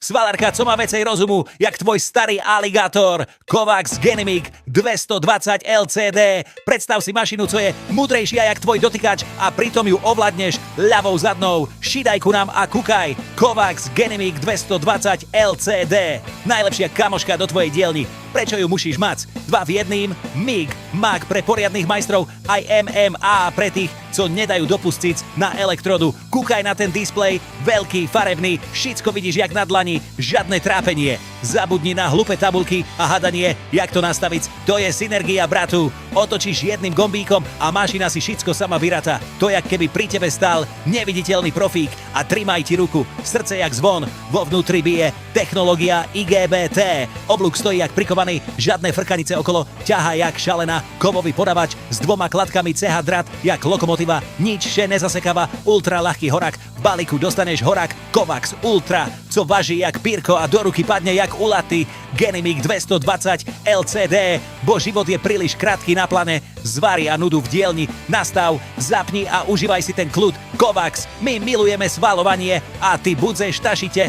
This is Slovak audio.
Svalárka, co má vecej rozumu, jak tvoj starý aligátor. Kovax Genimic 220 LCD. Predstav si mašinu, co je mudrejšia jak tvoj dotykač a pritom ju ovládneš ľavou zadnou. Šídaj ku nám a kúkaj. Kovax Genimic 220 LCD. Najlepšia kamoška do tvojej dielni. Prečo ju musíš mať? 2 v jedným, MIG, MAG pre poriadnych majstrov, aj MMA pre tých, co nedajú dopustiť na elektrodu. Kúkaj na ten displej, veľký, farebný, všetko vidíš jak na dlani, žiadne trápenie. Zabudni na hlúpe tabulky a hadanie, jak to nastaviť. To je synergia, bratu. Otočíš jedným gombíkom a mašina si všetko sama vyrata. To jak keby pri tebe stál neviditeľný profík a trimaj ti ruku. Srdce jak zvon, vo vnútri bije technológia IGBT. Oblúk stojí jak prikovaný, žiadne frkanice okolo, ťahá jak šalená, kovový podávač s 2 kladkami CH drat, jak lokomotíva, nič še nezasekáva, ultra ľahký horák. V balíku dostaneš horák Kovax Ultra, co váži jak pírko a do ruky padne jak ulatý. Genimic 220 LCD, bo život je príliš krátky na plane. Zvari a nudu v dielni, nastav, zapni a užívaj si ten kľud. Kovax, my milujeme svalovanie a ty budzeš tašite